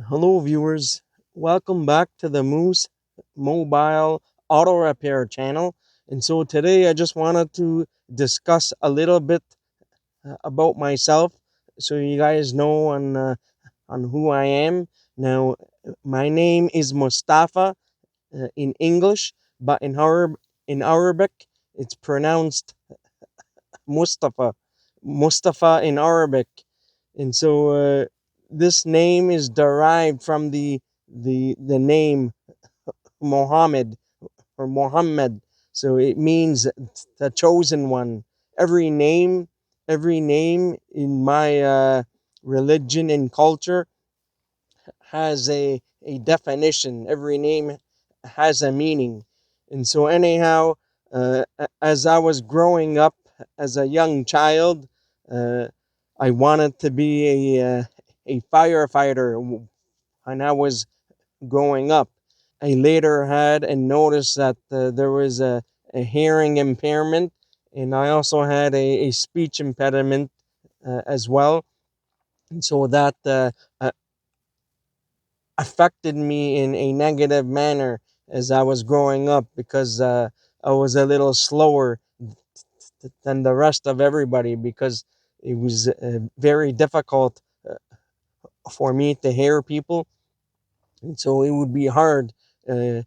Hello, viewers. Welcome back to the Moose Mobile Auto Repair channel. And so today I just wanted to discuss a little bit about myself, so you guys know on who I am. Now, my name is Mustafa in English, but in Arabic it's pronounced Mustafa. Mustafa in Arabic. And so this name is derived from the name Mohammed or Muhammad. So it means the chosen one. Every name, every name in my religion and culture has a definition. Every name has a meaning. And so anyhow, as I was growing up as a young child, uh, I wanted to be a firefighter when I was growing up. I later had and noticed that there was a hearing impairment, and I also had a speech impediment as well. And so that uh, affected me in a negative manner as I was growing up, because I was a little slower than the rest of everybody, because it was very difficult for me to hear people. And so it would be hard uh,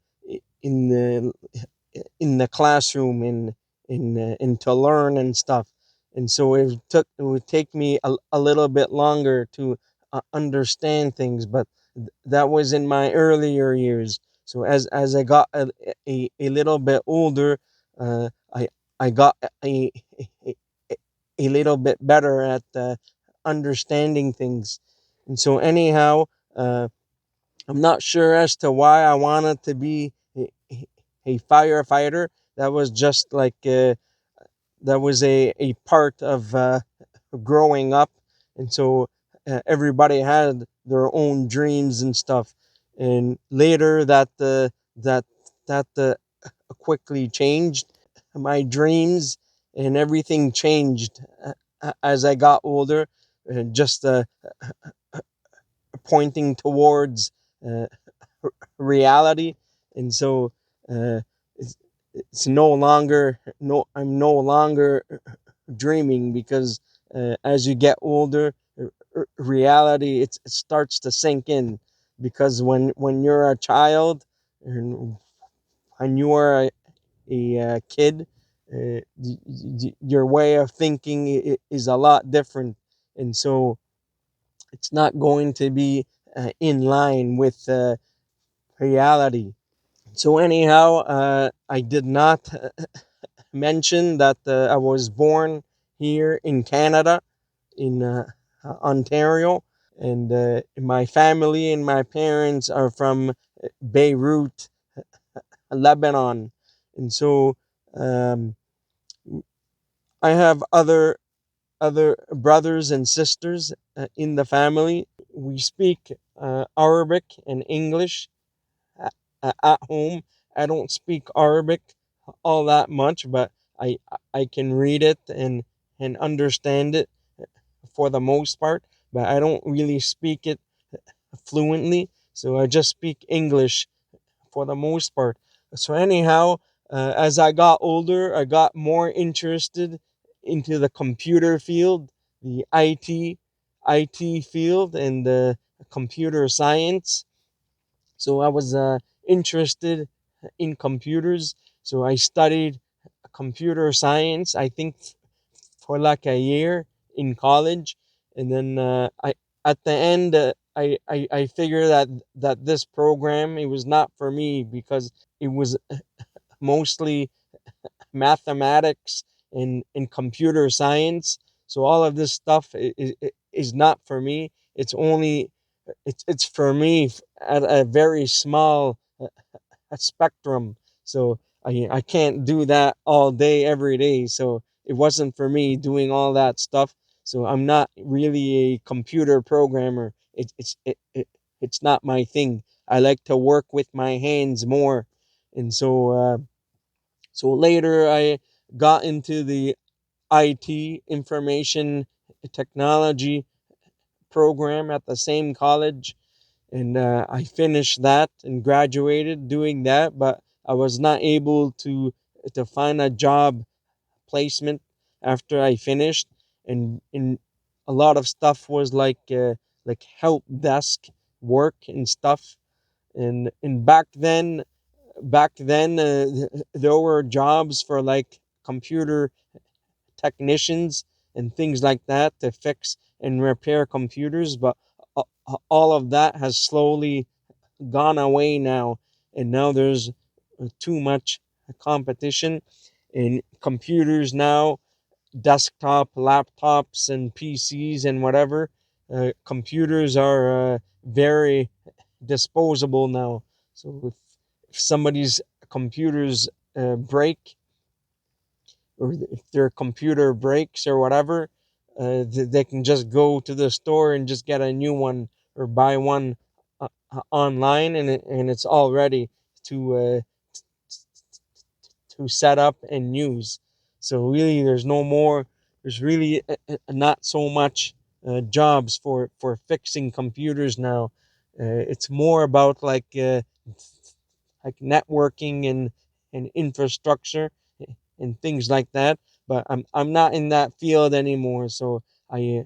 in the classroom and to learn and stuff. And so it would take me a little bit longer to understand things, but that was in my earlier years. So as I got a little bit older, I got a, a little bit better at understanding things. And so anyhow, uh, I'm not sure as to why I wanted to be a firefighter. That was just like that was a part of growing up. And so everybody had their own dreams and stuff. And later that that quickly changed. My dreams and everything changed as I got older. Just pointing towards uh, reality. And so uh, it's, it's no longer no I'm no longer dreaming, because as you get older, reality it starts to sink in. Because when you're a child and when you are a kid, your way of thinking is a lot different. And so it's not going to be in line with reality. So anyhow, I did not mention that I was born here in Canada, in Ontario, and my family and my parents are from Beirut, Lebanon. And so um, I have other brothers and sisters in the family. We speak Arabic and English at home. I don't speak Arabic all that much, but I I can read it and understand it for the most part. But I don't really speak it fluently, so I just speak English for the most part. So anyhow, as I got older, I got more interested into the computer field, the IT field, and the computer science. So I was interested in computers. So I studied computer science, I think, for like a year in college. And then I at the end, I figured that this program, it was not for me, because it was mostly mathematics and computer science. So all of this stuff is not for me. It's for me at a very small spectrum. So I can't do that all day every day. So it wasn't for me doing all that stuff. So I'm not really a computer programmer. It's not my thing. I like to work with my hands more. And so later I got into the IT, information technology program, at the same college. and I finished that and graduated doing that, but I was not able to find a job placement after I finished, and a lot of stuff was like help desk work and stuff, and back then there were jobs for like computer technicians and things like that to fix and repair computers, but all of that has slowly gone away now, and now there's too much competition in computers now, desktop laptops and PCs and whatever. Computers are very disposable now, so if somebody's computers break, or if their computer breaks or whatever, they can just go to the store and just get a new one or buy one online, and it's all ready to to set up and use. So really, there's no more. There's really not so much jobs for fixing computers now. It's more about like networking and infrastructure and things like that. But I'm not in that field anymore, so I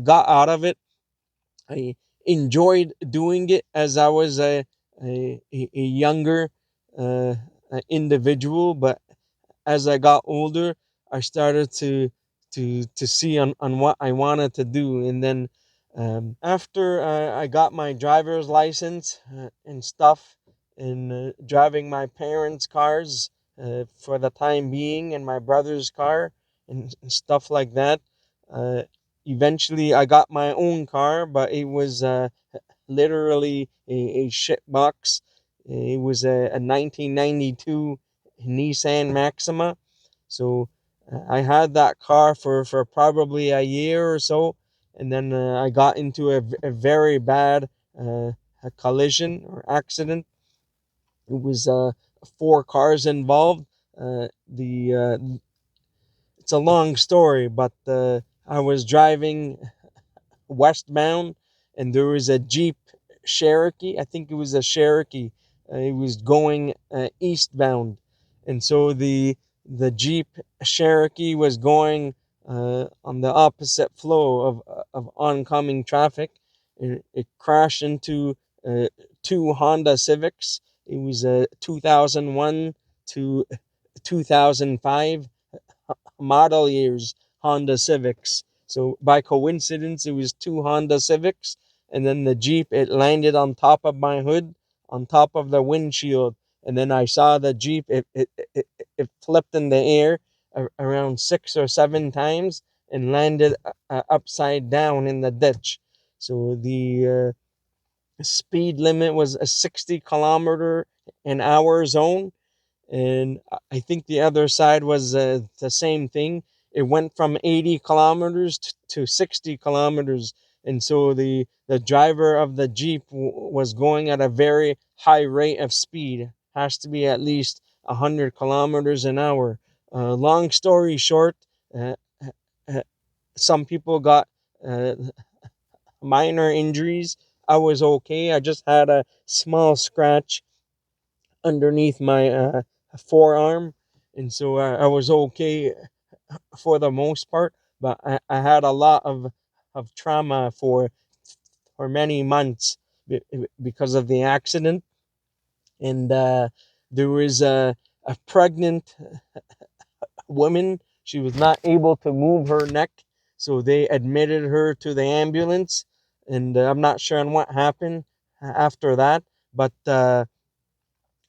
got out of it. I enjoyed doing it as I was a younger uh, individual, but as I got older, I started to see on what I wanted to do, and then after I got my driver's license and stuff, and driving my parents' cars for the time being, and my brother's car and stuff like that. Uh, Eventually, I got my own car, but it was literally a shit box. It was a 1992 Nissan Maxima. So I had that car for probably a year or so, and then I got into a very bad a collision or accident. It was four cars involved. The It's a long story, but I was driving westbound, and there was a Jeep Cherokee. I think it was a Cherokee. It was going eastbound, and so the Jeep Cherokee was going on the opposite flow of oncoming traffic. It crashed into uh, two Honda Civics. It was a 2001 to 2005 model years Honda Civics. So by coincidence, it was two Honda Civics, and then the Jeep. It landed on top of my hood, on top of the windshield, and then I saw the Jeep. It flipped in the air around 6 or 7 times and landed upside down in the ditch. So the speed limit was a 60 km/h zone, and I think the other side was the same thing. It went from 80 kilometers to 60 kilometers, and so the driver of the Jeep was going at a very high rate of speed. Has to be at least 100 km/h. Long story short, uh, uh, some people got uh, minor injuries. I was okay. I just had a small scratch underneath my forearm, and so I was okay for the most part. But I had a lot of trauma for many months because of the accident, and there was a pregnant woman. She was not able to move her neck, so they admitted her to the ambulance, and I'm not sure on what happened after that, but.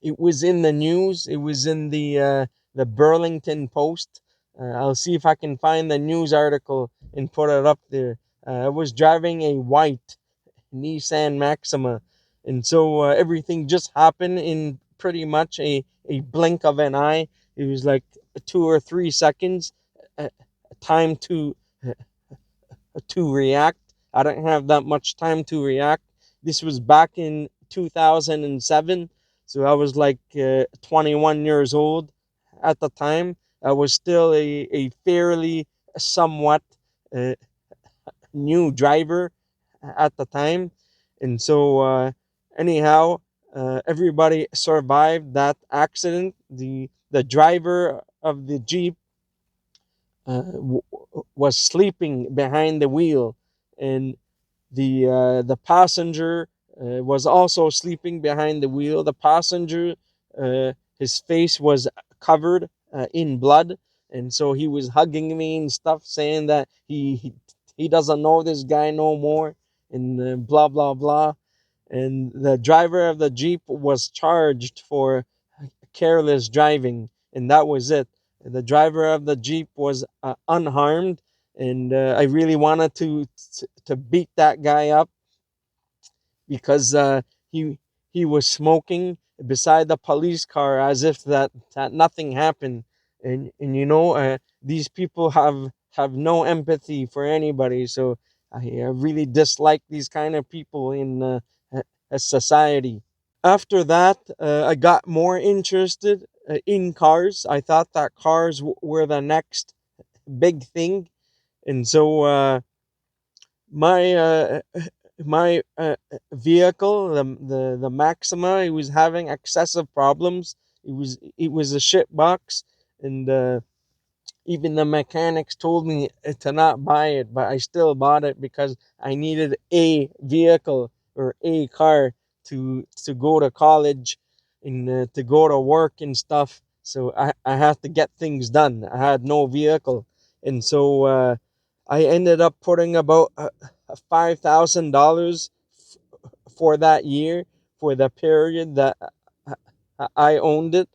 It was in the news. It was in the Burlington Post. I'll see if I can find the news article and put it up there. I was driving a white Nissan Maxima, and so everything just happened in pretty much a blink of an eye. It was like 2 or 3 seconds time to react. I didn't have that much time to react. This was back in 2007, so I was like 21 years old at the time. I was still a fairly somewhat uh, new driver at the time, And so anyhow, everybody survived that accident. The driver of the Jeep was sleeping behind the wheel, and the passenger was also sleeping behind the wheel. The passenger, his face was covered in blood, and so he was hugging me and stuff, saying that he doesn't know this guy no more, and blah blah blah. And the driver of the Jeep was charged for careless driving, and that was it. The driver of the Jeep was unharmed, and I really wanted to beat that guy up because he was smoking beside the police car as if that nothing happened. And these people have no empathy for anybody. So I really dislike these kind of people in a society. After that, I got more interested in cars. I thought that cars were the next big thing, and so my my vehicle, the Maxima, it was having excessive problems. It was a shit box, and even the mechanics told me to not buy it, but I still bought it because I needed a vehicle or a car to go to college and to go to work and stuff. So I had to get things done. I had no vehicle, and so I ended up putting about $5,000 for that year, for the period that I owned it.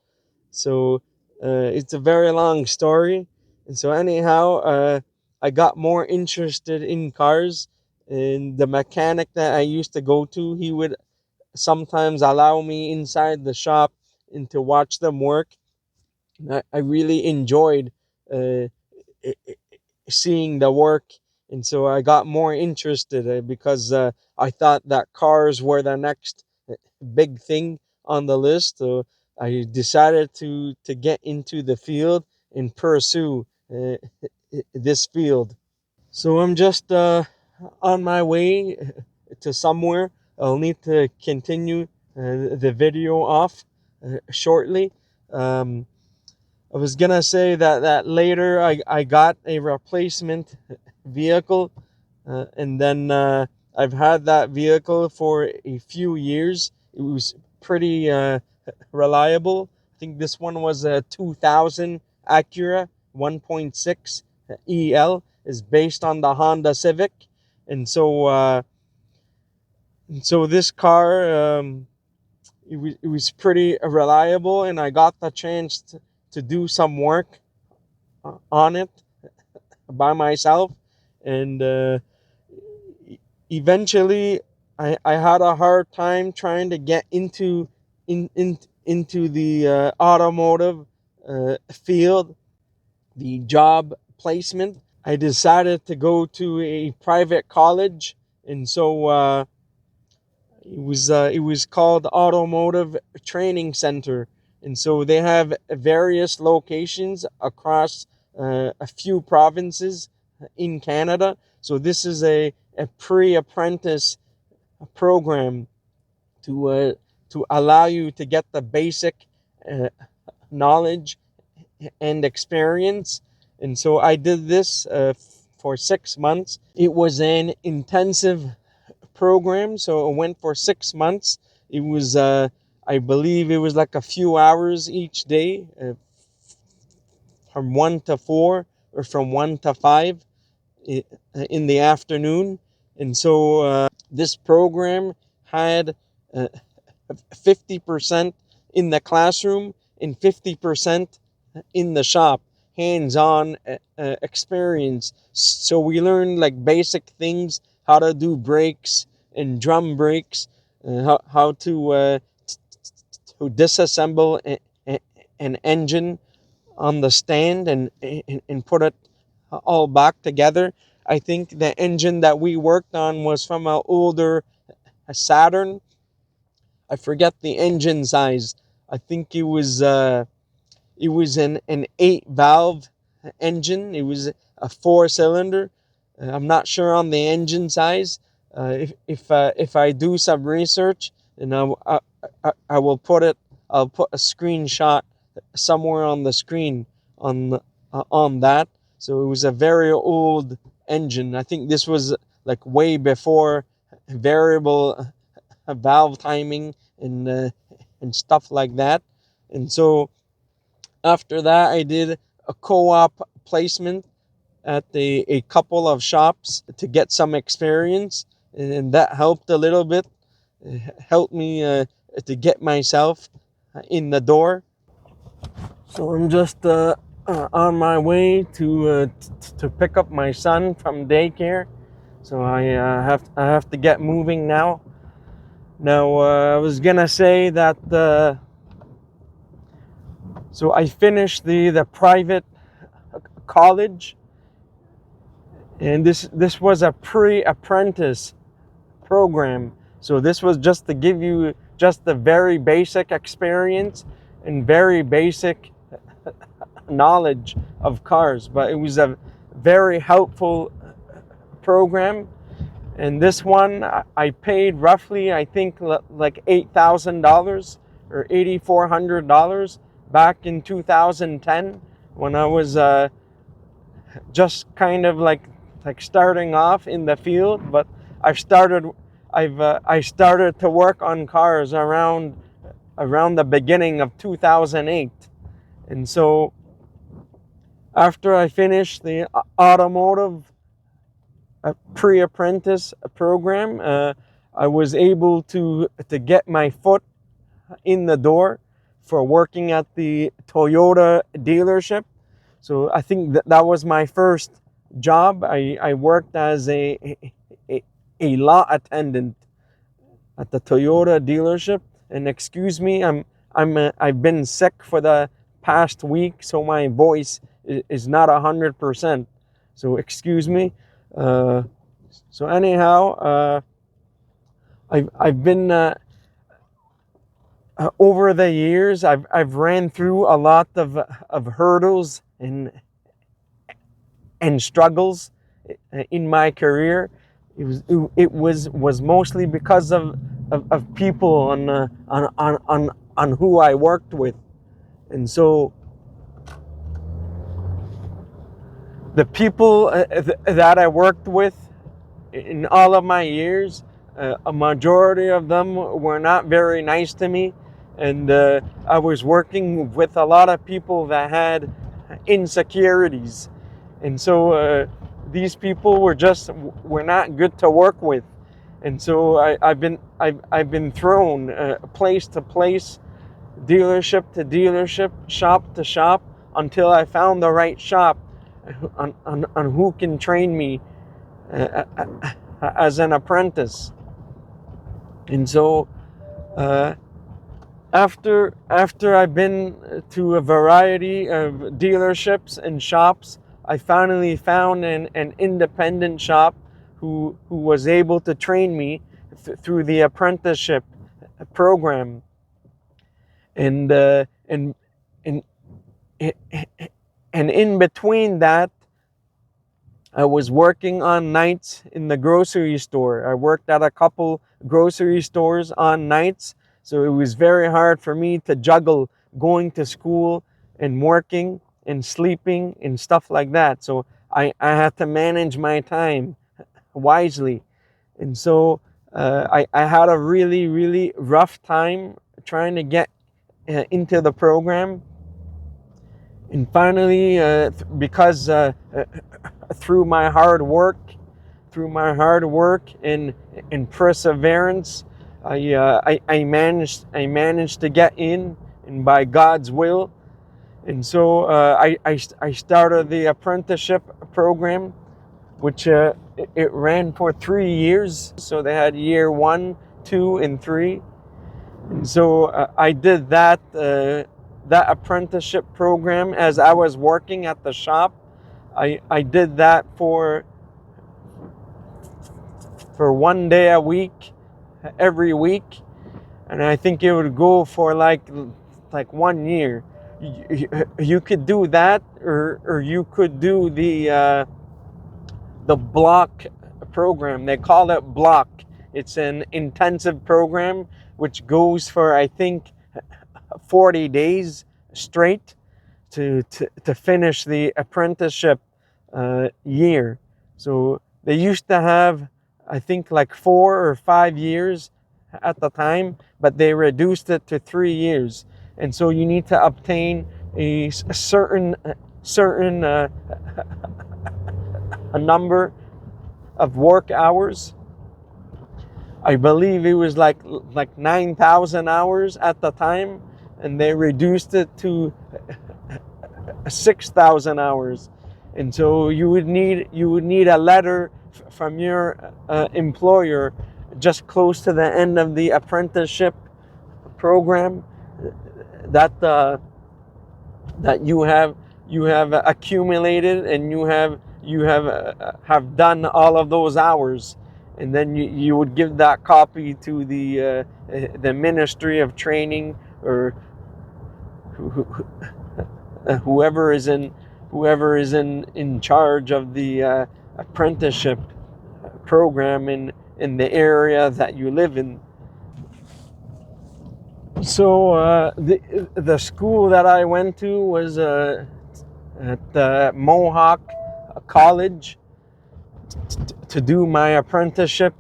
So it's a very long story. And so anyhow, I got more interested in cars. And the mechanic that I used to go to, he would sometimes allow me inside the shop and to watch them work. And I really enjoyed uh, seeing the work. And so I got more interested because I thought that cars were the next big thing on the list. So I decided to get into the field and pursue this field. So I'm just on my way to somewhere. I'll need to continue the video off shortly. Um, I was gonna say that later I got a replacement vehicle, and then I've had that vehicle for a few years. It was pretty reliable. I think this one was a 2000 Acura 1.6 EL, is based on the Honda Civic, and so this car, it was pretty reliable, and I got the chance to do some work on it by myself, and eventually I had a hard time trying to get into the automotive field, the job placement. I decided to go to a private college, and so it was called Automotive Training Center, and so they have various locations across a few provinces in Canada. So this is a pre-apprentice program to allow you to get the basic uh, knowledge and experience. And so I did this for 6 months. It was an intensive program, so it went for 6 months. It was, I believe, it was like a few hours each day, from 1 to 4 or from 1 to 5 in the afternoon. And so this program had 50% in the classroom and 50% in the shop, hands-on experience. So we learned like basic things, how to do brakes and drum brakes, how to disassemble an engine on the stand and put it all back together. I think the engine that we worked on was from an older Saturn. I forget the engine size. I think it was an 8 valve engine. It was a 4 cylinder. I'm not sure on the engine size, if I do some research, and I will put it. I'll put a screenshot somewhere on the screen on that. So it was a very old engine. I think this was like way before variable valve timing and stuff like that. And so after that, I did a co-op placement at a couple of shops to get some experience, and that helped a little bit. It helped me to get myself in the door. So I'm just on my way to pick up my son from daycare. So I have to get moving now. Now I was gonna say that so I finished the private college, and this was a pre-apprentice program. So this was just to give you just the very basic experience and very basic knowledge of cars, but it was a very helpful program. And this one I paid roughly, I think, like $8,000 or $8,400 back in 2010 when I was just kind of like starting off in the field. But I started to work on cars around the beginning of 2008. And so after I finished the automotive pre-apprentice program, I was able to get my foot in the door for working at the Toyota dealership. So I think that was my first job. I worked as a lot attendant at the Toyota dealership. And excuse me, I've been sick for the past week, so my voice is not 100%. So excuse me. So anyhow, I've been over the years, I've ran through a lot of hurdles and struggles in my career. It was mostly because of people on who I worked with. And so the people that I worked with in all of my years, a majority of them were not very nice to me. And I was working with a lot of people that had insecurities. And so these people were not good to work with. And so I've been thrown place to place, dealership to dealership, shop to shop, until I found the right shop on who can train me as an apprentice. And so after I've been to a variety of dealerships and shops, I finally found an independent shop who was able to train me through the apprenticeship program. And in between that, I was working on nights in the grocery store. I worked at a couple grocery stores on nights, so it was very hard for me to juggle going to school and working and sleeping and stuff like that. So I had to manage my time wisely. And so I had a really, really rough time trying to get into the program. And finally, because through my hard work and perseverance, I managed to get in, and by God's will. And so I started the apprenticeship program, which it ran for 3 years. So they had year 1, 2, and 3. And so I did that apprenticeship program as I was working at the shop. I did that for 1 day a week, every week, and I think it would go for like 1 year. You could do that, or you could do the block program. They call it block. It's an intensive program which goes for, I think, 40 days straight to finish the apprenticeship year. So they used to have, I think, like 4 or 5 years at the time, but they reduced it to 3 years. And so you need to obtain a certain a number of work hours. I believe it was like 9,000 hours at the time, and they reduced it to 6,000 hours. And so you would need a letter from your employer just close to the end of the apprenticeship program that you have accumulated and you have done all of those hours. And then you would give that copy to the Ministry of Training, or whoever is in charge of the apprenticeship program in the area that you live in. So the school that I went to was at Mohawk College to do my apprenticeship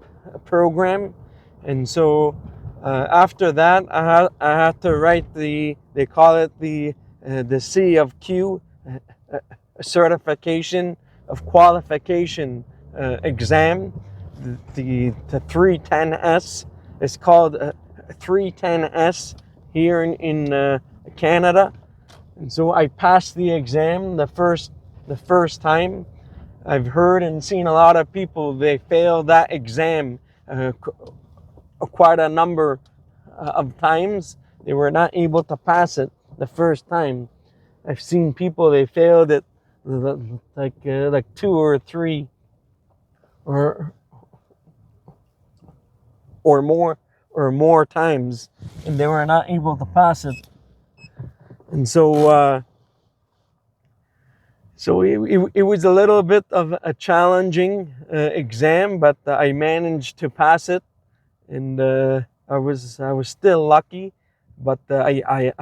program. And so after that, I had to write they call it the C of Q, certification of qualification exam, the 310S. It's called 310S here in Canada. And so I passed the exam the first time. I've heard and seen a lot of people, they failed that exam quite a number of times. They were not able to pass it the first time. I've seen people, they failed it like 2 or 3 or more times, and they were not able to pass it. And so it was a little bit of a challenging exam, but I managed to pass it, and I was still lucky. But I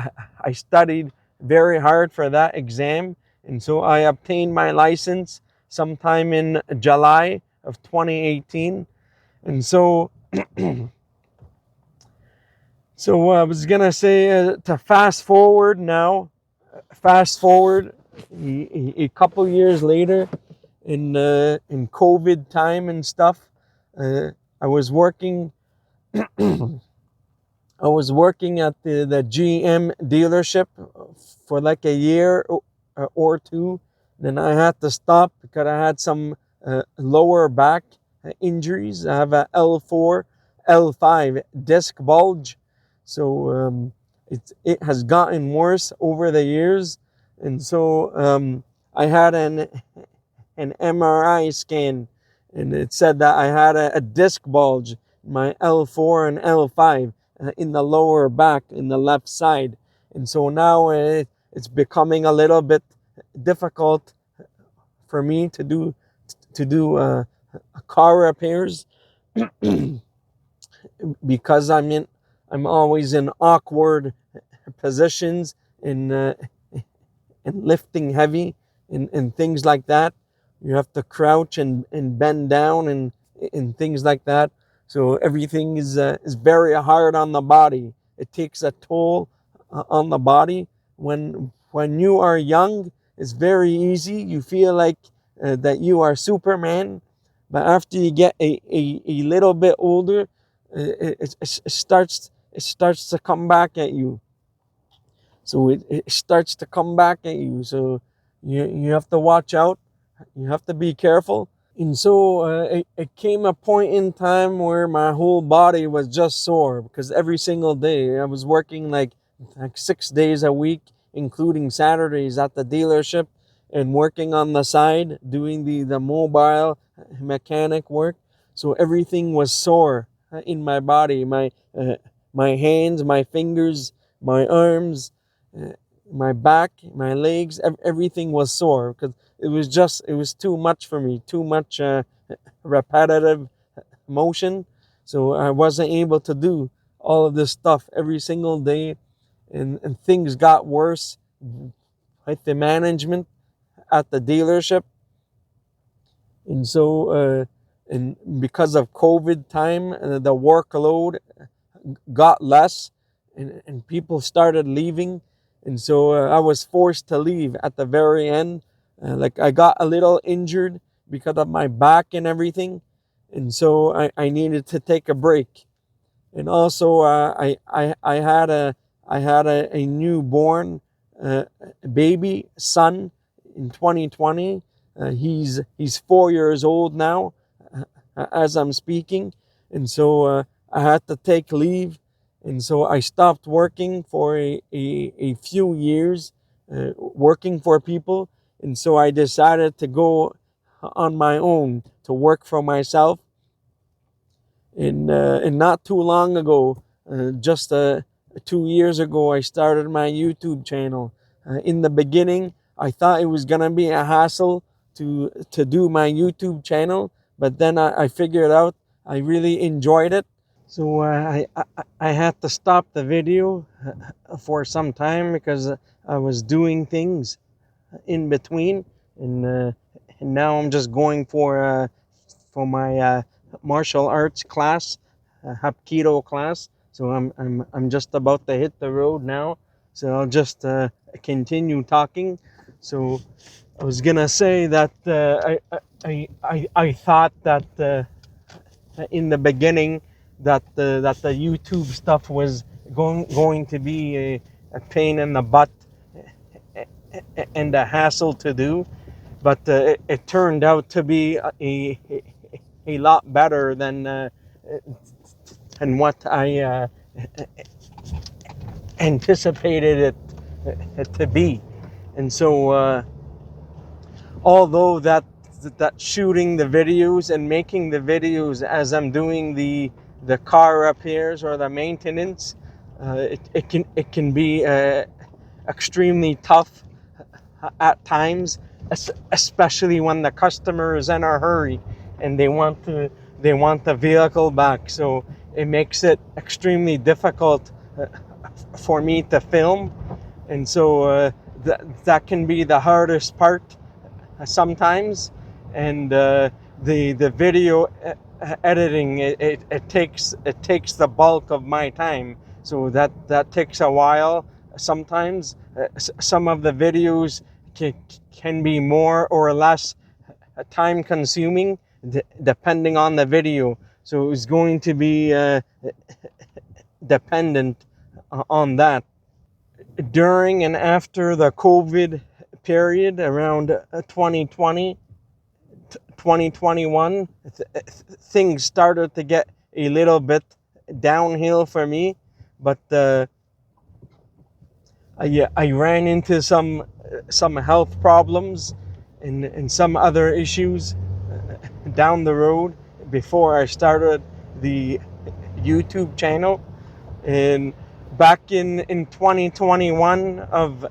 studied very hard for that exam, and so I obtained my license sometime in July of 2018. And so so I was gonna say to fast forward a couple years later, in COVID time and stuff, I was working at the GM dealership for like a year or two. Then I had to stop because I had some lower back injuries. I have a L4, L5 disc bulge. So it has gotten worse over the years. And so I had an MRI scan, and it said that I had a disc bulge, my L4 and L5 in the lower back, in the left side. And so now it's becoming a little bit difficult for me to do car repairs because I'm always in awkward positions in lifting heavy and things like that. You have to crouch and bend down and things like that. So everything is very hard on the body. It takes a toll on the body. When you are young, it's very easy. You feel like that you are Superman. But after you get a little bit older, it starts to come back at you. So it starts to come back at you. So you have to watch out. You have to be careful. And so it came a point in time where my whole body was just sore, because every single day I was working like 6 days a week, including Saturdays at the dealership, and working on the side, doing the mobile mechanic work. So everything was sore in my body, my hands, my fingers, my arms, my back, my legs, everything was sore because it was too much for me, too much repetitive motion. So I wasn't able to do all of this stuff every single day, and things got worse with the management at the dealership. And so and because of COVID time, the workload got less, and people started leaving. And so I was forced to leave at the very end. Like I got a little injured because of my back and everything, and so I needed to take a break. And also I had a newborn baby son in 2020. He's 4 years old now as I'm speaking, and so I had to take leave, and so I stopped working for a few years, working for people, and so I decided to go on my own to work for myself. And not too long ago, just 2 years ago, I started my YouTube channel. In the beginning, I thought it was gonna be a hassle to do my YouTube channel, but then I figured out I really enjoyed it. So I had to stop the video for some time because I was doing things in between, and now I'm just going for my martial arts class, Hapkido class. So I'm just about to hit the road now. So I'll just continue talking. So I was gonna say that I thought that in the beginning that the YouTube stuff was going to be a pain in the butt and a hassle to do, but it turned out to be a lot better than what I anticipated it to be. And so although that shooting the videos and making the videos as I'm doing the car repairs or the maintenance, it can be extremely tough at times, especially when the customer is in a hurry and they want the vehicle back. So it makes it extremely difficult for me to film, and so that can be the hardest part sometimes. And the video editing, it takes the bulk of my time, so that takes a while sometimes. Some of the videos can be more or less time consuming depending on the video, so it's going to be dependent on that. During and after the COVID period around 2020, 2021, things started to get a little bit downhill for me, but I ran into some health problems and some other issues down the road before I started the YouTube channel. And back in 2021 of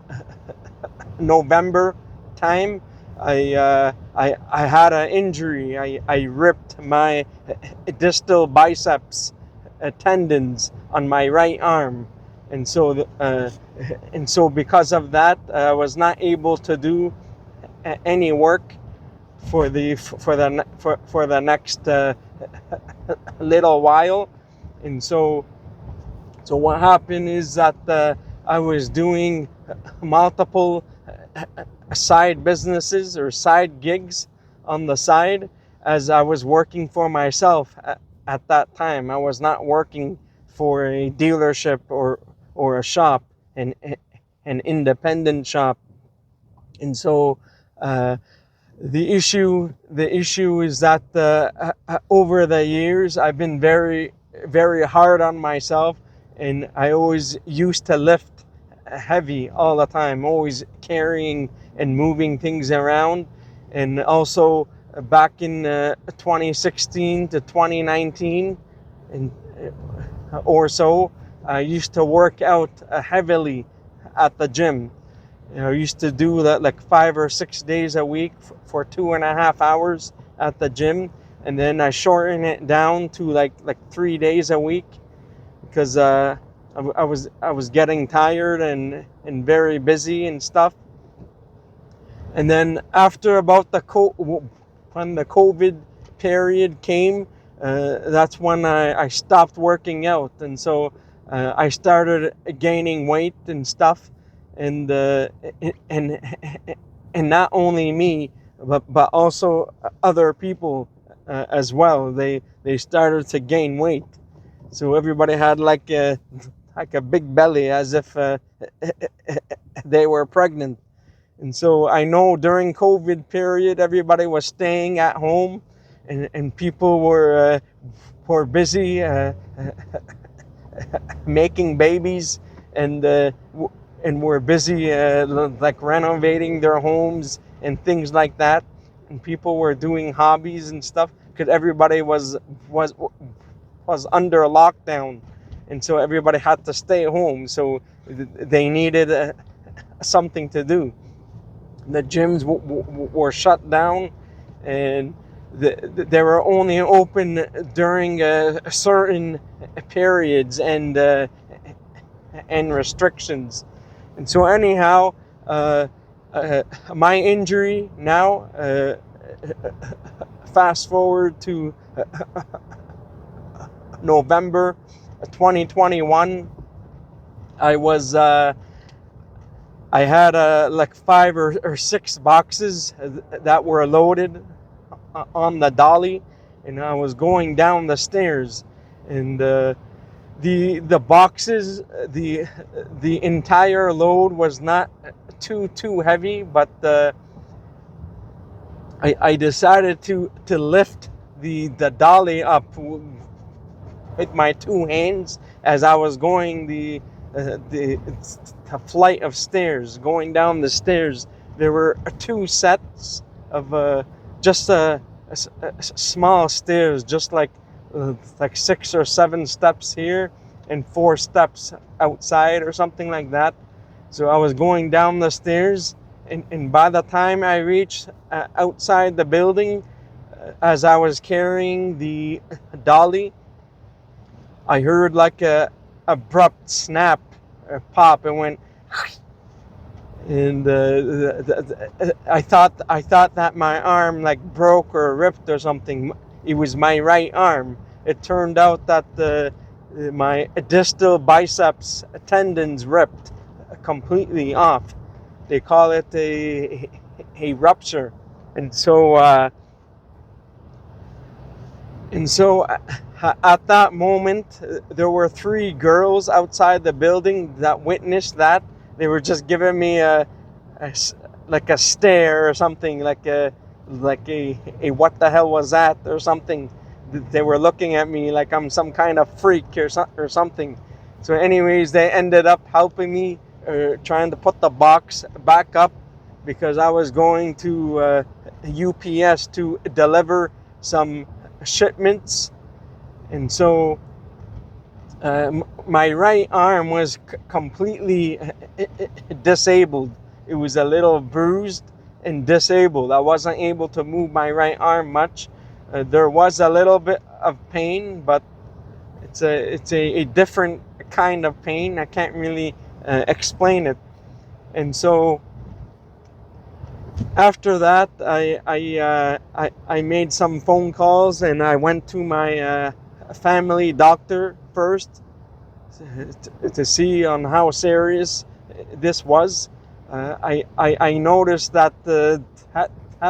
November time, I had an injury. I ripped my distal biceps tendons on my right arm, and so because of that, I was not able to do any work for the next little while. And so what happened is that I was doing multiple side businesses or side gigs on the side as I was working for myself at that time. I was not working for a dealership or a shop, an independent shop. And so the issue is that over the years I've been very, very hard on myself, and I always used to lift heavy all the time, always carrying and moving things around. And also back in 2016 to 2019 and or so, I used to work out heavily at the gym. I used to do that like 5 or 6 days a week for 2.5 hours at the gym, and then I shortened it down to like 3 days a week, because I was getting tired and very busy and stuff. And then after about when the COVID period came, that's when I stopped working out, and so I started gaining weight and stuff, and and and not only me, but also other people as well. They started to gain weight, so everybody had like a big belly, as if they were pregnant. And so I know during COVID period, everybody was staying at home, and people were busy making babies, and were busy like renovating their homes and things like that. And people were doing hobbies and stuff, because everybody was under lockdown, and so everybody had to stay home. So they needed something to do. The gyms were shut down, and they were only open during certain periods and restrictions. And so anyhow, my injury now, fast forward to November 2021, I had like 5 or 6 boxes that were loaded on the dolly, and I was going down the stairs, and the boxes, the entire load was not too heavy, but I decided to lift the dolly up with my 2 hands as I was going the flight of stairs. Going down the stairs, there were 2 sets of just small stairs, just like 6 or 7 steps here and 4 steps outside or something like that. So I was going down the stairs, and by the time I reached outside the building, as I was carrying the dolly, I heard like a abrupt snap, pop, and went, and I thought that my arm like broke or ripped or something. It was my right arm. It turned out that my distal biceps tendons ripped completely off. They call it a rupture, and so at that moment, there were 3 girls outside the building that witnessed that. They were just giving me like a stare or something, like a what the hell was that or something. They were looking at me like I'm some kind of freak or something. So anyways, they ended up helping me, trying to put the box back up, because I was going to UPS to deliver some shipments. And so my right arm was completely disabled. It was a little bruised and disabled. I wasn't able to move my right arm much. There was a little bit of pain, but it's a different kind of pain. I can't really explain it. And so after that, I made some phone calls, and I went to my family doctor first to see on how serious this was. I noticed that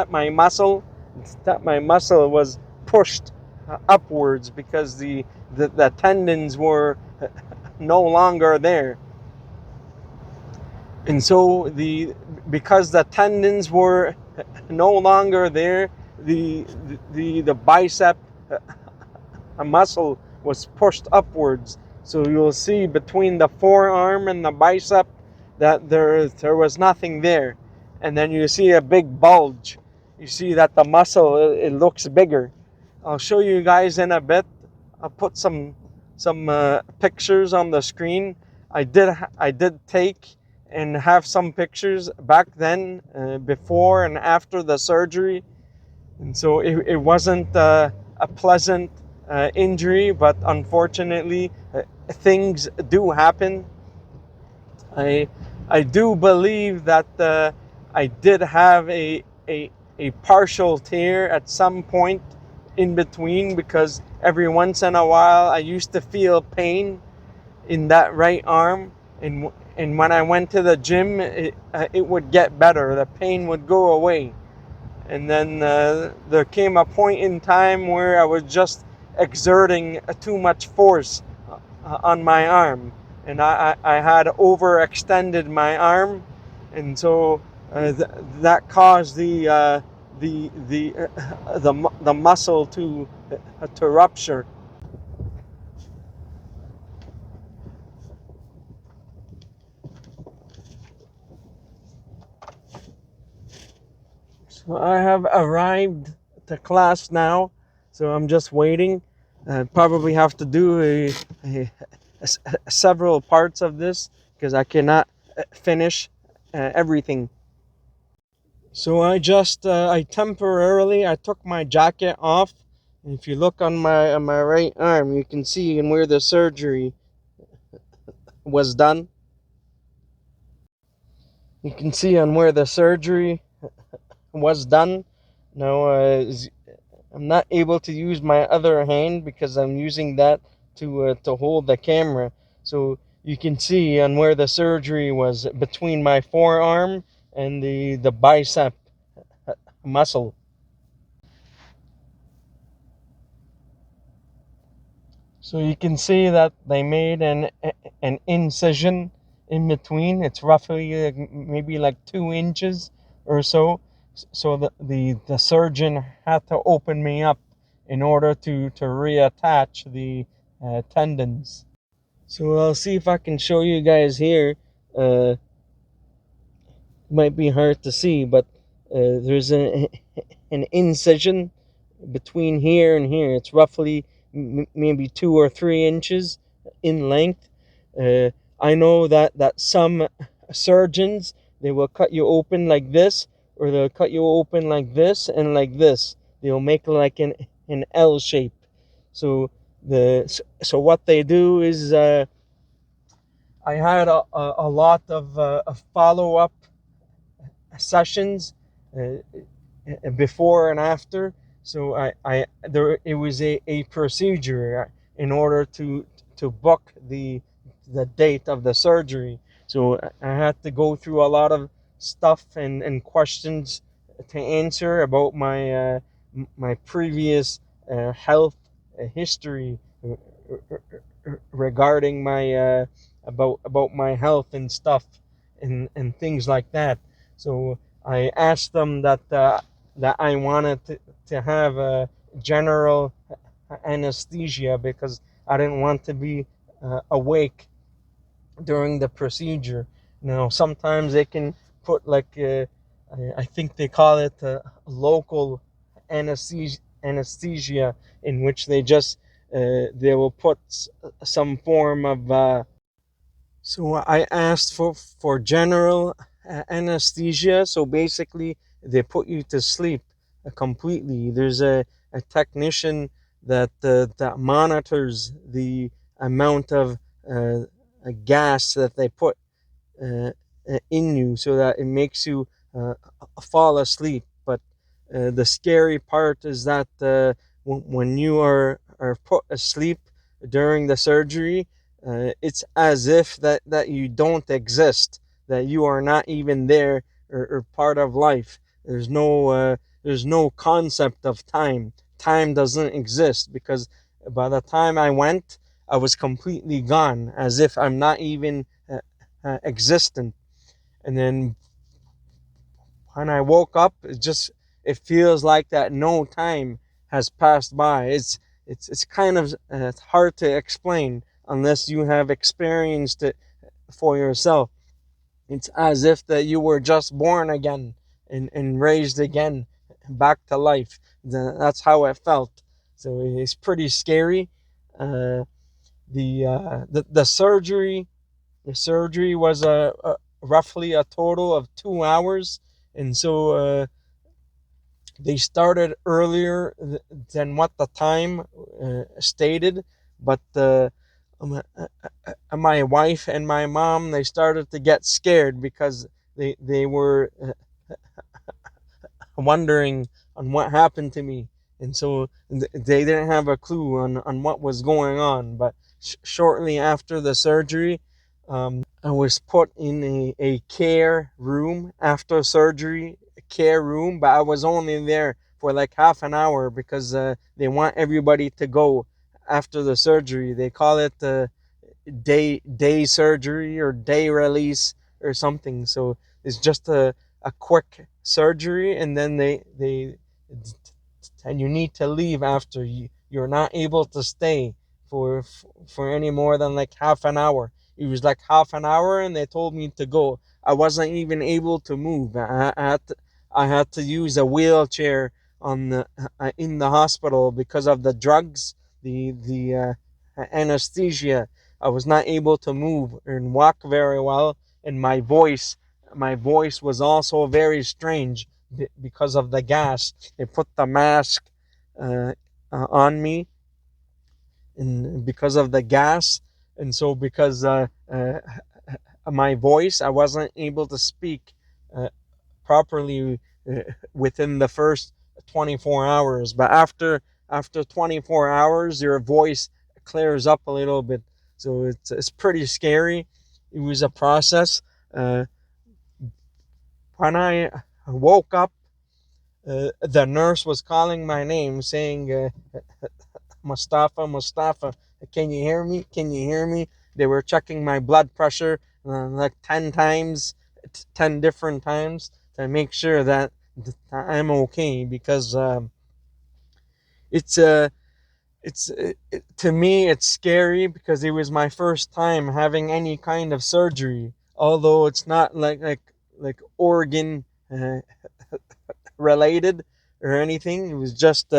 my muscle was pushed upwards, because the tendons were no longer there. And so because the tendons were no longer there, the bicep muscle was pushed upwards. So you'll see between the forearm and the bicep that there was nothing there. And then you see a big bulge. You see that the muscle, it looks bigger. I'll show you guys in a bit. I'll put some pictures on the screen. I did take and have some pictures back then, before and after the surgery. And so it wasn't a pleasant injury, but unfortunately, things do happen. I I do believe that I did have a partial tear at some point in between, because every once in a while I used to feel pain in that right arm, and when I went to the gym, it would get better. The pain would go away, and then there came a point in time where I was just exerting too much force on my arm, and I had overextended my arm, and so that caused the muscle to rupture. So I have arrived to class now, so I'm just waiting. Probably have to do several parts of this because I cannot finish everything. So I temporarily I took my jacket off. And if you look on my right arm, you can see and where the surgery was done. You can see on where the surgery was done. Now I'm not able to use my other hand because I'm using that to hold the camera. So you can see on where the surgery was between my forearm and the bicep muscle. So you can see that they made an incision in between. It's roughly maybe like 2 inches or so. So the surgeon had to open me up in order to reattach the tendons. So I'll see if I can show you guys here. Might be hard to see, but there's an incision between here and here. It's roughly maybe 2 or 3 inches in length. I know that some surgeons, they will cut you open like this, or they'll cut you open like this and like this. They'll make like an L shape. So so what they do is I had a lot of follow up sessions before and after. So I there it was a procedure in order to book the date of the surgery. So I had to go through a lot of stuff and questions to answer about my previous health history regarding my about my health and stuff and things like that. So I asked them that I wanted to have a general anesthesia because I didn't want to be awake during the procedure. Now sometimes they can put like I think they call it local anesthesia, in which they just they will put some form of so I asked for general anesthesia. So basically, they put you to sleep completely. There's a technician that monitors the amount of gas that they put uh, in you, so that it makes you fall asleep. But the scary part is that when you are put asleep during the surgery, it's as if that you don't exist, that you are not even there, or part of life. There's no concept of time. Time doesn't exist, because by the time I went, I was completely gone, as if I'm not even existent. And then when I woke up, it feels like that no time has passed by. It's kind of hard to explain unless you have experienced it for yourself. It's as if that you were just born again and raised again back to life. That's how it felt. So it's pretty scary. Uh, the surgery was roughly a total of 2 hours, and so they started earlier than what the time stated, but my wife and my mom, they started to get scared because they were wondering on what happened to me, and so they didn't have a clue on what was going on. But shortly after the surgery, I was put in a care room after surgery, care room, but I was only there for like half an hour because they want everybody to go after the surgery. They call it day surgery or day release or something. So it's just a quick surgery, and then they and you need to leave after. You're not able to stay for any more than like half an hour. It was like half an hour, and they told me to go. I wasn't even able to move. I had to use a wheelchair on the in the hospital because of the drugs, the anesthesia. I was not able to move and walk very well, and my voice was also very strange because of the gas. They put the mask uh, on me, and because of the gas, and so because my voice, I wasn't able to speak uh, properly within the first 24 hours. But after 24 hours, your voice clears up a little bit. So it's pretty scary. It was a process. Uh, when I woke up, the nurse was calling my name, saying, Mustafa, Mustafa, can you hear me? Can you hear me? They were checking my blood pressure like 10 times, 10 different times to make sure that I'm okay, because it's to me it's scary because it was my first time having any kind of surgery, although it's not like organ related or anything. It was just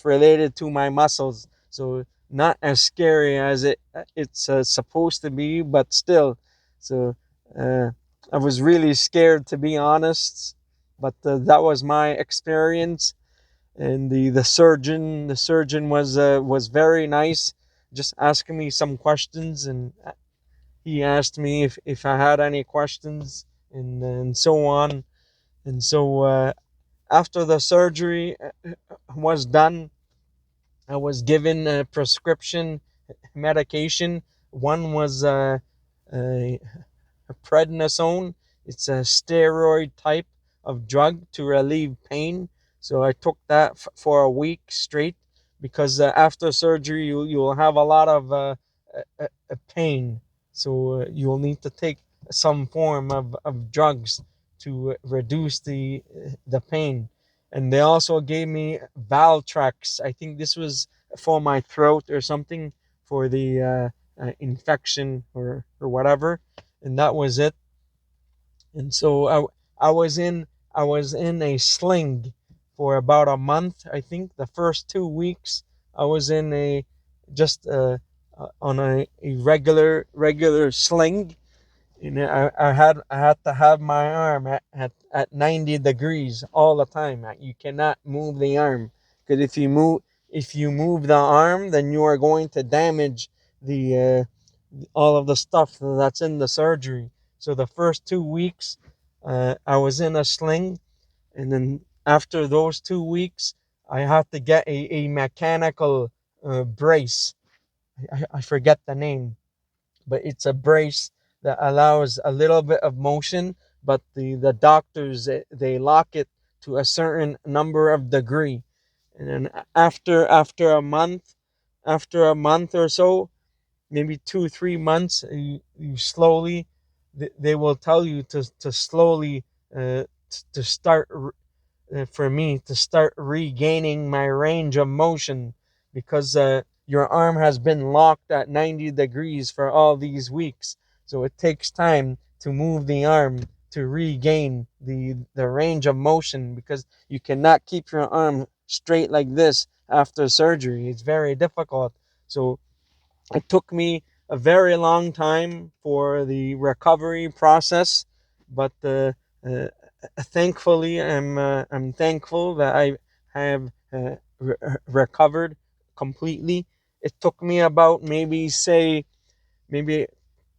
related to my muscles, so not as scary as it's supposed to be, but still. So uh, I was really scared, to be honest, but that was my experience. And the surgeon was very nice, just asking me some questions, and he asked me if I had any questions, and so on. And so after the surgery was done, I was given a prescription medication. One was a prednisone. It's a steroid type of drug to relieve pain. So I took that for a week straight, because after surgery you'll have a lot of pain. So you'll need to take some form of drugs to reduce the pain. And they also gave me Valtrex. I think this was for my throat or something, for the infection or whatever, and that was it. And so I was in I was in a sling for about a month. I think the first 2 weeks I was in a just on a regular sling. I had to have my arm at 90 degrees all the time. You cannot move the arm, because if you move the arm, then you are going to damage the all of the stuff that's in the surgery. So the first 2 weeks, I was in a sling, and then after those 2 weeks, I had to get a mechanical brace. I forget the name, but it's a brace that allows a little bit of motion, but the doctors, they lock it to a certain number of degree. And then after a month or so, maybe 2 3 months, you slowly, they will tell you to slowly to start, for me to start regaining my range of motion, because your arm has been locked at 90 degrees for all these weeks. So it takes time to move the arm to regain the range of motion, because you cannot keep your arm straight like this after surgery. It's very difficult. So it took me a very long time for the recovery process, but thankfully, I'm thankful that I have recovered completely. It took me about maybe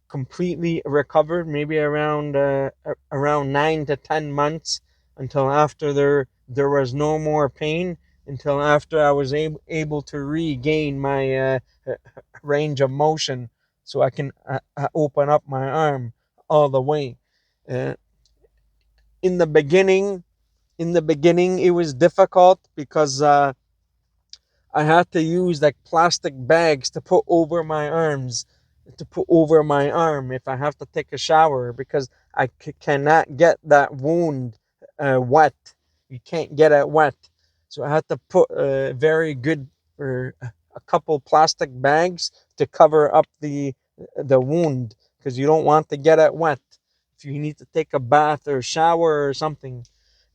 completely recovered, maybe around 9 to 10 months, until after there was no more pain, until after I was able to regain my range of motion, so I can open up my arm all the way. Uh, in the beginning, it was difficult because I had to use like plastic bags to put over my arms, to put over my arm if I have to take a shower, because I cannot get that wound wet. You can't get it wet. So I had to put very good, or a couple plastic bags to cover up the wound, because you don't want to get it wet if you need to take a bath or shower or something.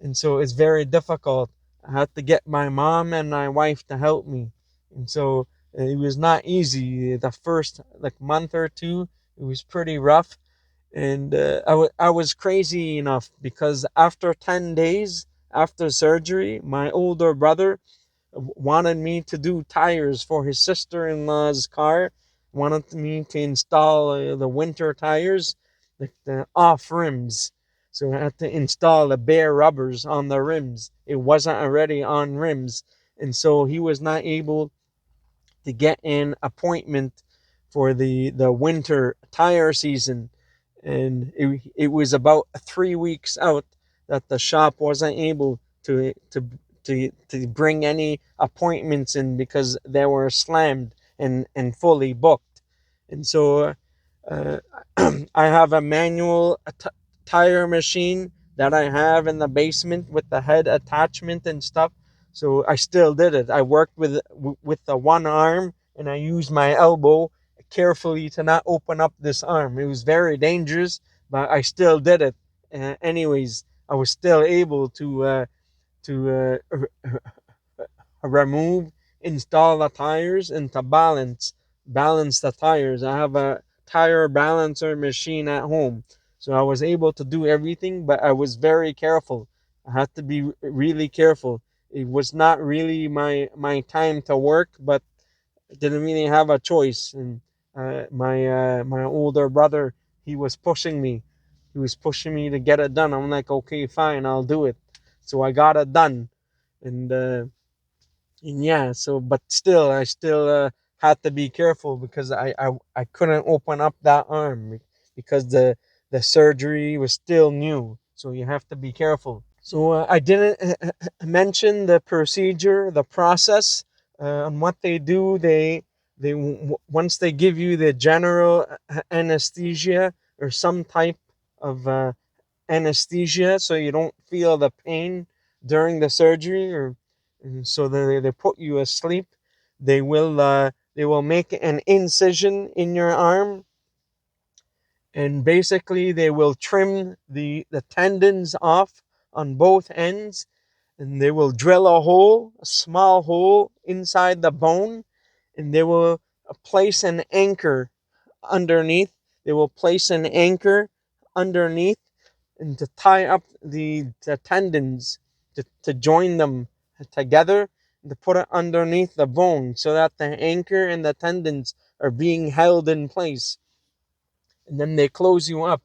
And so it's very difficult. I had to get my mom and my wife to help me, and so it was not easy. The first like month or two, it was pretty rough, and I was crazy enough because after 10 days after surgery, my older brother wanted me to do tires for his sister-in-law's car. Wanted me to install the winter tires, like the off rims. So I had to install the bare rubbers on the rims. It wasn't already on rims, and so he was not able to get an appointment for the winter tire season, and it was about 3 weeks out that the shop wasn't able to bring any appointments in because they were slammed and fully booked. And so uh, I have a manual tire machine that I have in the basement with the head attachment and stuff. So I still did it. I worked with the one arm, and I used my elbow carefully to not open up this arm. It was very dangerous, but I still did it. Anyways, I was still able to remove, install the tires, and to balance the tires. I have a tire balancer machine at home, so I was able to do everything, but I was very careful. I had to be really careful. It was not really my time to work, but I didn't really have a choice. And my older brother, he was pushing me. He was pushing me to get it done. I'm like, okay, fine, I'll do it. So I got it done, and yeah. So, but still, I still had to be careful because I couldn't open up that arm because the surgery was still new. So you have to be careful. So I didn't mention the procedure, the process, and what they do. They once they give you the general anesthesia or some type of anesthesia, so you don't feel the pain during the surgery, or so they put you asleep. They will make an incision in your arm, and basically they will trim the tendons off on both ends, and they will drill a small hole inside the bone, and they will place an anchor underneath. They will place an anchor underneath, and to tie up the tendons, to join them together, and to put it underneath the bone so that the anchor and the tendons are being held in place. And then they close you up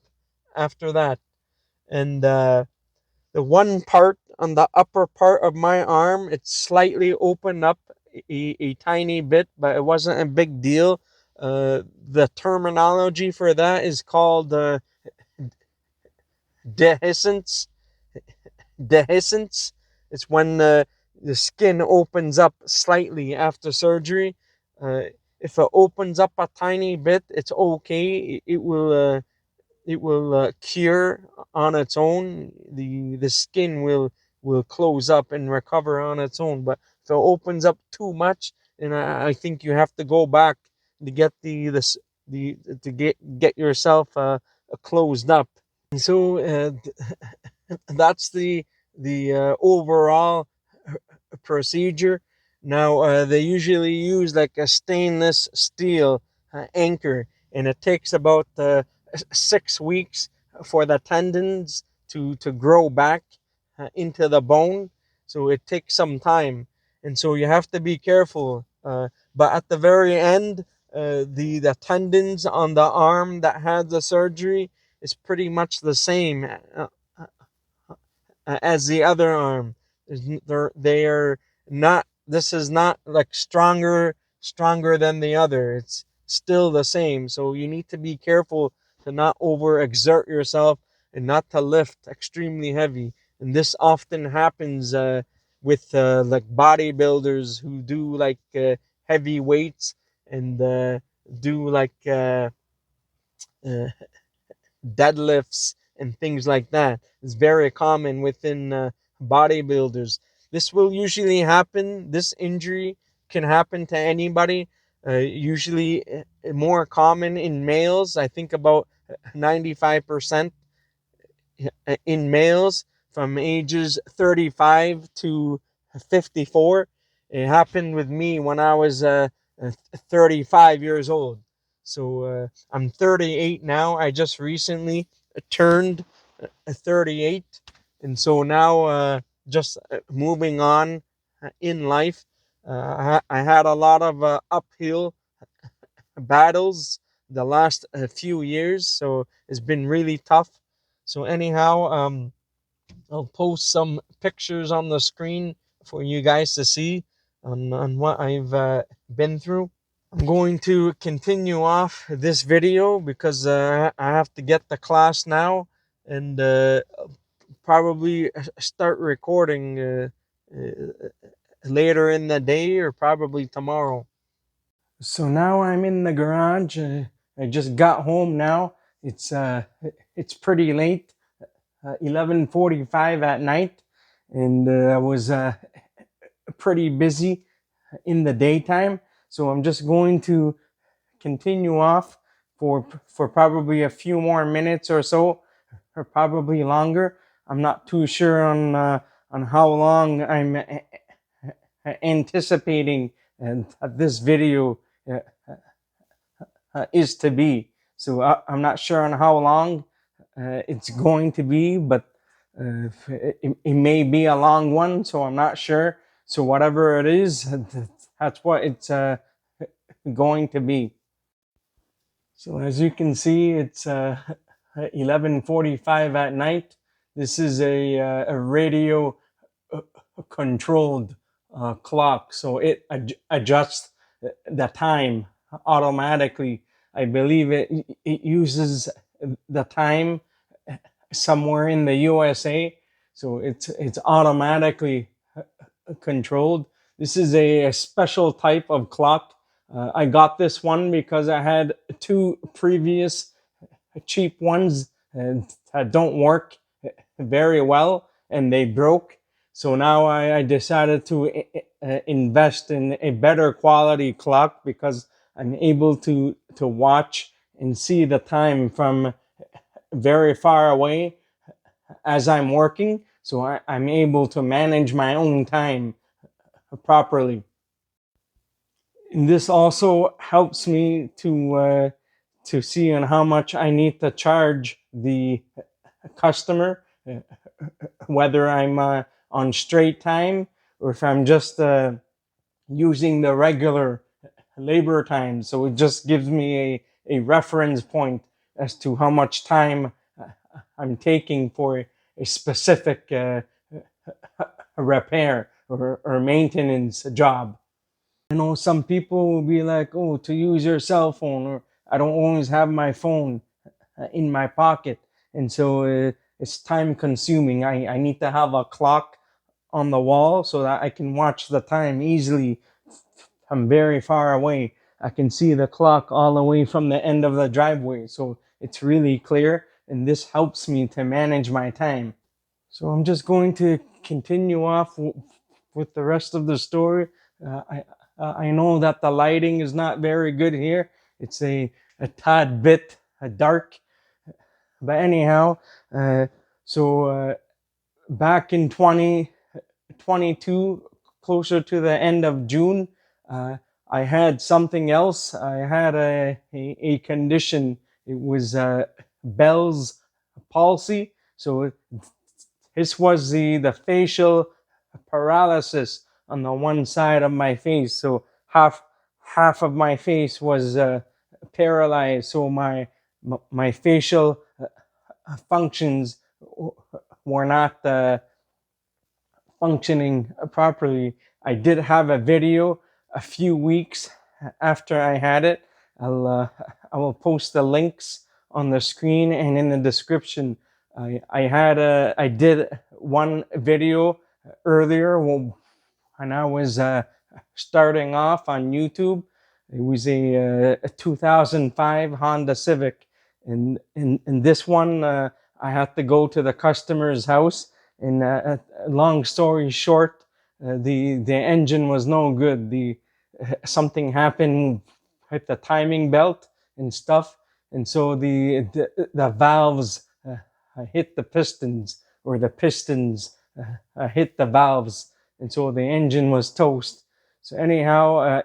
after that. And the one part on the upper part of my arm, it's slightly opened up a tiny bit, but it wasn't a big deal. The terminology for that is called dehiscence. Dehiscence. It's when the skin opens up slightly after surgery. If it opens up a tiny bit, it's okay. It will cure on its own. The skin will close up and recover on its own. But if it opens up too much, then I think you have to go back to get the to get yourself closed up. And so that's the overall procedure. Now they usually use like a stainless steel anchor, and it takes about 6 weeks for the tendons to grow back into the bone. So it takes some time, and so you have to be careful. But at the very end, the tendons on the arm that had the surgery is pretty much the same as the other arm. They are not. This is not like stronger than the other. It's still the same. So you need to be careful to not overexert yourself and not to lift extremely heavy. And this often happens with like bodybuilders who do like heavy weights and do like uh, deadlifts and things like that. It's very common within bodybuilders. This will usually happen. This injury can happen to anybody. Usually more common in males. I think about 95% in males from ages 35 to 54. It happened with me when I was 35 years old. So I'm 38 now. I just recently turned 38. And so now just moving on in life. I had a lot of uphill battles the last few years. So it's been really tough. So anyhow, I'll post some pictures on the screen for you guys to see on what I've been through. I'm going to continue off this video because I have to get the class now, and probably start recording later in the day or probably tomorrow. So now I'm in the garage. I just got home now. It's pretty late. 11:45 at night, and I was pretty busy in the daytime. So I'm just going to continue off for probably a few more minutes or so, or probably longer. I'm not too sure on how long I'm anticipating this video is to be. So I'm not sure on how long it's going to be, but it may be a long one, so I'm not sure. So whatever it is, that's what it's going to be. So as you can see, it's 11:45 at night. This is a radio controlled clock, so it adjusts the time automatically. I believe it uses the time somewhere in the USA, so it's automatically controlled. This is a special type of clock. I got this one because I had two previous cheap ones that don't work very well, and they broke. So now I decided to invest in a better quality clock because I'm able to watch and see the time from very far away as I'm working. So I'm able to manage my own time properly. And this also helps me to see on how much I need to charge the customer, whether I'm on straight time or if I'm just using the regular labor time. So it just gives me a reference point as to how much time I'm taking for a specific repair or maintenance job. I know some people will be like, oh, to use your cell phone, or I don't always have my phone in my pocket. And so it's time consuming. I need to have a clock on the wall so that I can watch the time easily from very far away. I can see the clock all the way from the end of the driveway. So it's really clear, and this helps me to manage my time. So I'm just going to continue off with the rest of the story. I know that the lighting is not very good here. It's a tad bit dark. But anyhow, back in 2022, closer to the end of June, I had something else. I had a condition. It was Bell's palsy. So this was the facial paralysis on the one side of my face. So half of my face was paralyzed. So my facial functions were not functioning properly. I did have a video a few weeks after I had it. I will post the links on the screen and in the description. I did one video earlier when I was starting off on YouTube. It was a 2005 Honda Civic, and in this one I had to go to the customer's house. And long story short, the engine was no good. Something happened with the timing belt and stuff, and so the valves hit the pistons, or the pistons hit the valves, and so the engine was toast. So anyhow,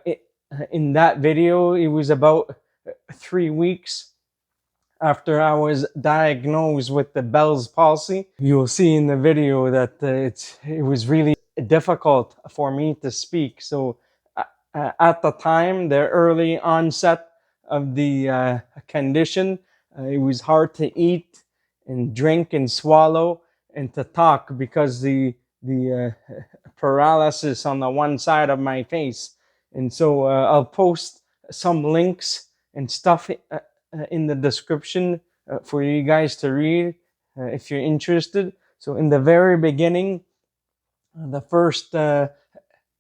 in that video, it was about 3 weeks after I was diagnosed with the Bell's palsy. You'll see in the video that it was really difficult for me to speak. So at the time, the early onset of the condition, it was hard to eat and drink and swallow and to talk because the paralysis on the one side of my face. And so I'll post some links and stuff in the description for you guys to read if you're interested. So in the very beginning, the first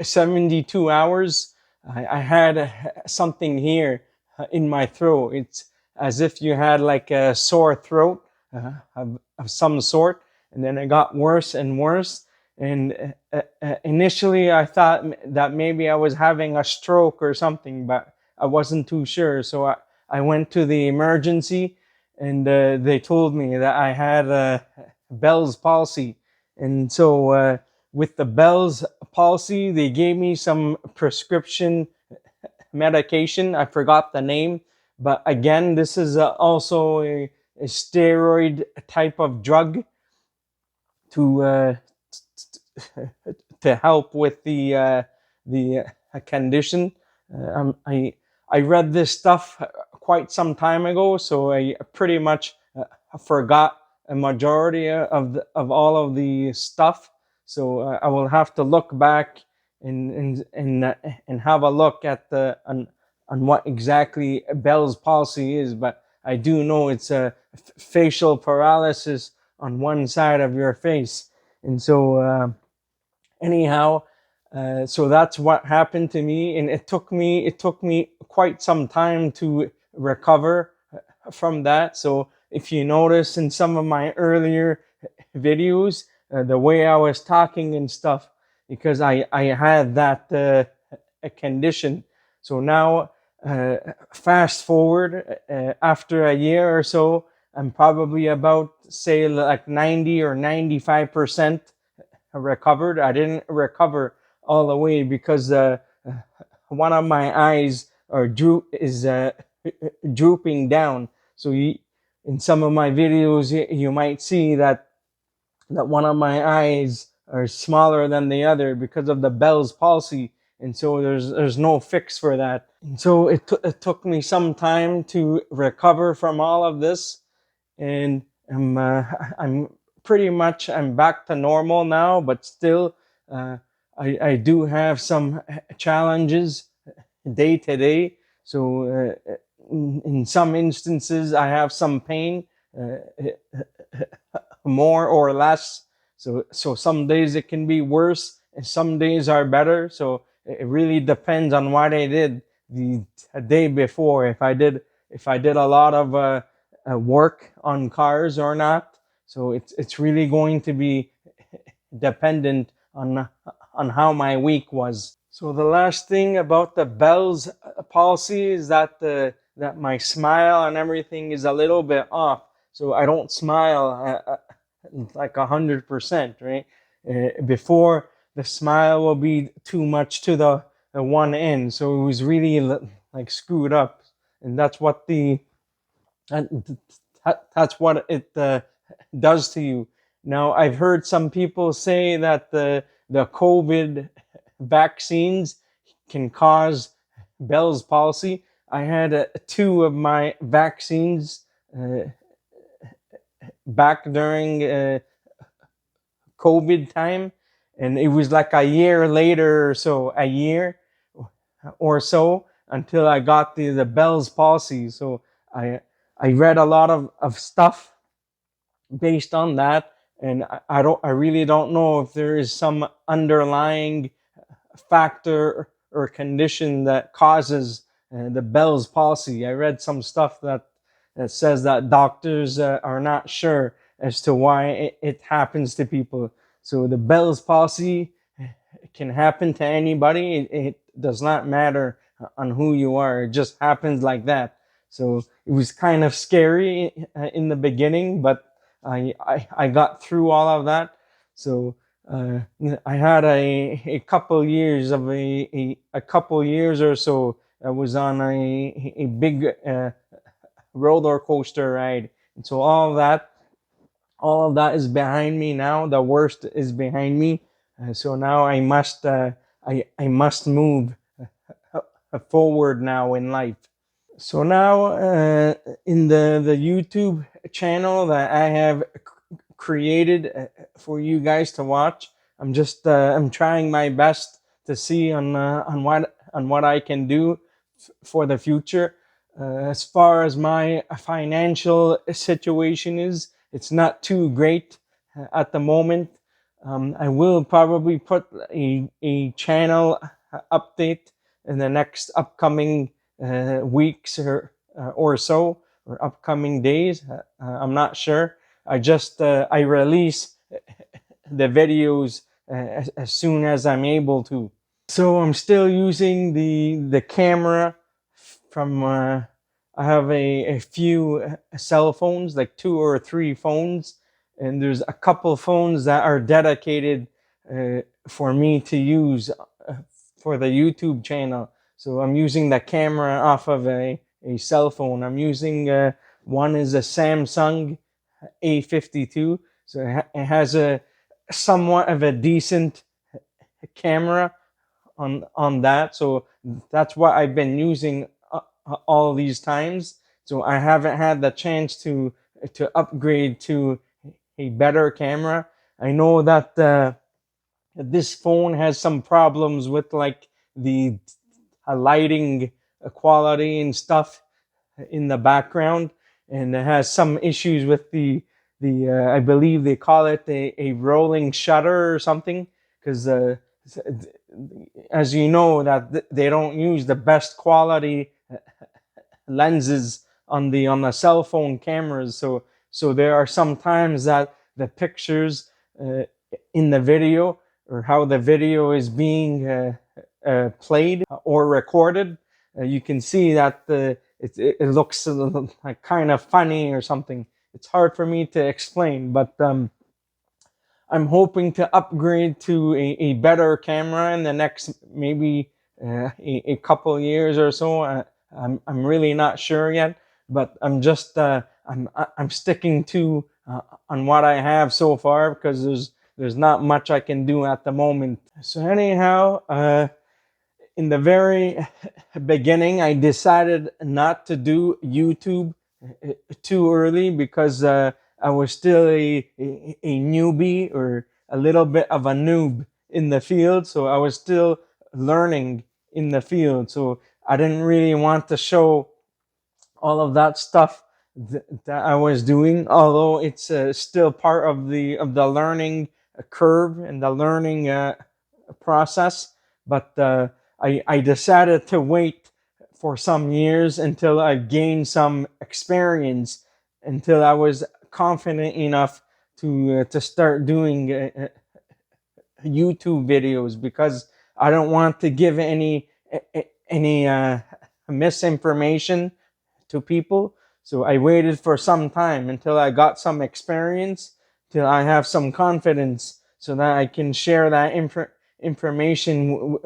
72 hours, I had something here in my throat. It's as if you had like a sore throat of some sort, and then it got worse and worse. And initially I thought that maybe I was having a stroke or something, but I wasn't too sure. So I went to the emergency, and they told me that I had Bell's palsy. And so with the Bell's palsy, they gave me some prescription medication. I forgot the name, but again, this is also a steroid type of drug to to help with the condition. I read this stuff quite some time ago, so I pretty much forgot a majority of all of the stuff. So I will have to look back and have a look at on what exactly Bell's palsy is. But I do know it's a facial paralysis on one side of your face. And so anyhow, so that's what happened to me, and it took me quite some time to recover from that. So if you notice in some of my earlier videos, the way I was talking and stuff, because I had that condition. So now fast forward after a year or so, I'm probably about, say, like 90 or 95% recovered. I didn't recover all the way because one of my eyes is drooping down. So in some of my videos, you might see that one of my eyes are smaller than the other because of the Bell's palsy. And so there's no fix for that. And so it took me some time to recover from all of this, and I'm pretty much back to normal now, but still I do have some challenges day to day. So in some instances I have some pain, more or less. So some days it can be worse and some days are better. So it really depends on what I did the day before, if I did a lot of work on cars or not. So it's really going to be dependent on how my week was. So the last thing about the Bell's palsy is that that my smile and everything is a little bit off. So I don't smile like 100%, right? Before, the smile will be too much to the one end, so it was really like screwed up, and that's what that's what it does to you. Now, I've heard some people say that the COVID vaccines can cause Bell's palsy. I had two of my vaccines back during COVID time, and it was like a year later or so, a year or so until I got the Bell's palsy. So I read a lot of stuff based on that, and I really don't know if there is some underlying factor or condition that causes the Bell's palsy. I read some stuff that says that doctors are not sure as to why it happens to people. So the Bell's palsy can happen to anybody. It does not matter on who you are. It just happens like that. So it was kind of scary in the beginning, but I got through all of that. So I had a couple years of a couple years or so. I was on a big roller coaster ride, and so all of that is behind me now. The worst is behind me. So now I must move forward now in life. So now in the YouTube channel that I have created for you guys to watch, I'm trying my best to see on what I can do for the future. As far as my financial situation is, it's not too great at the moment. I will probably put a channel update in the next upcoming weeks or so, or upcoming days. I'm not sure. I release the videos as soon as I'm able to. So I'm still using the camera from I have a few cell phones, like 2 or 3 phones, and there's a couple phones that are dedicated for me to use for the YouTube channel. So I'm using the camera off of a cell phone. I'm using one is a Samsung A52, so it has a somewhat of a decent camera on that. So that's what I've been using all these times. So I haven't had the chance to upgrade to a better camera. I know that this phone has some problems with like the lighting quality and stuff in the background, and it has some issues with the I believe they call it a rolling shutter or something, because as you know that they don't use the best quality lenses on the cell phone cameras. So there are some times that the pictures in the video, or how the video is being played or recorded, you can see that it looks like kind of funny or something. It's hard for me to explain, but I'm hoping to upgrade to a better camera in the next maybe a couple years or so. I'm really not sure yet, but I'm sticking to on what I have so far, because there's not much I can do at the moment. So anyhow, in the very beginning, I decided not to do YouTube too early, because I was still a newbie, or a little bit of a noob in the field. So I was still learning in the field. So I didn't really want to show all of that stuff that I was doing, although it's still part of the learning curve and the learning process. But I decided to wait for some years until I gained some experience, until I was confident enough to start doing YouTube videos, because I don't want to give any misinformation to people. So I waited for some time until I got some experience, till I have some confidence, so that I can share that information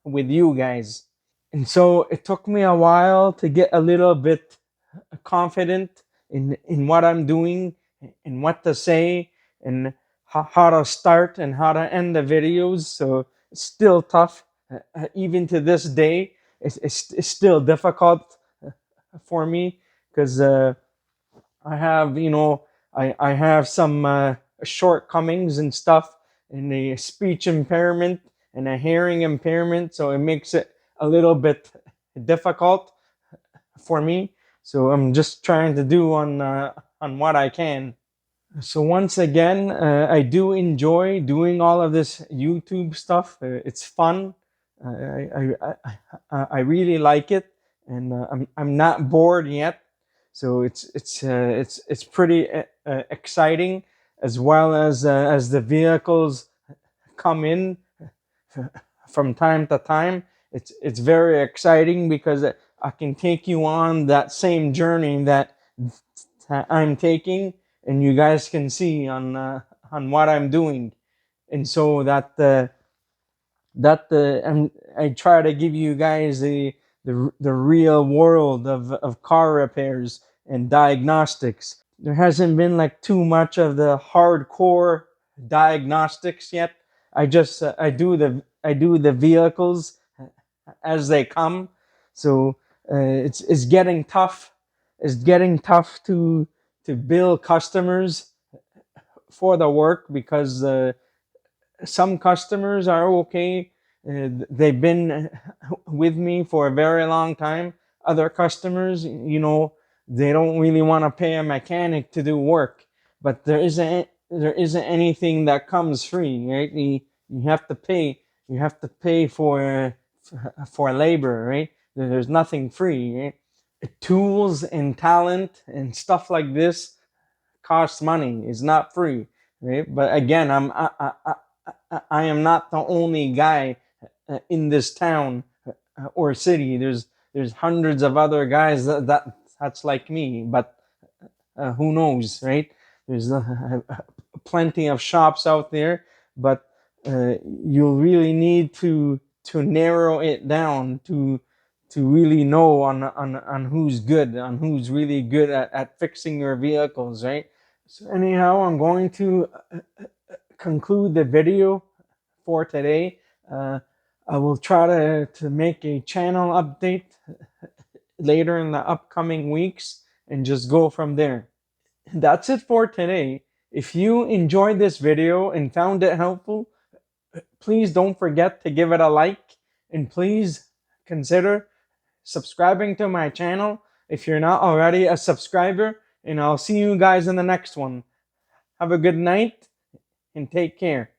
with you guys. And so it took me a while to get a little bit confident in what I'm doing, and what to say, and how to start and how to end the videos. So it's still tough. Even to this day, it's still difficult for me, because I have, I have some shortcomings and stuff, and a speech impairment and a hearing impairment, so it makes it a little bit difficult for me. So I'm just trying to do on what I can. So once again, I do enjoy doing all of this YouTube stuff. It's fun. I really like it, and I'm not bored yet. So it's pretty exciting, as well as the vehicles come in from time to time. It's very exciting, because I can take you on that same journey that I'm taking, and you guys can see on what I'm doing. And so I try to give you guys the real world of car repairs and diagnostics. There hasn't been like too much of the hardcore diagnostics yet. I do the vehicles as they come. So it's getting tough. It's getting tough to bill customers for the work, because some customers are okay. They've been with me for a very long time. Other customers, they don't really want to pay a mechanic to do work. But there isn't anything that comes free, right? You have to pay. You have to pay for labor, right? There's nothing free, right? Tools and talent and stuff like this costs money. It's not free, right? But again, I am not the only guy in this town or city. There's hundreds of other guys that's like me, but who knows, right? There's plenty of shops out there, but you'll really need to narrow it down to really know on who's good, on who's really good at fixing your vehicles, right? So anyhow, I'm going to conclude the video for today. I will try to make a channel update later in the upcoming weeks and just go from there. That's it for today. If you enjoyed this video and found it helpful, please don't forget to give it a like, and please consider subscribing to my channel if you're not already a subscriber, and I'll see you guys in the next one. Have a good night and take care.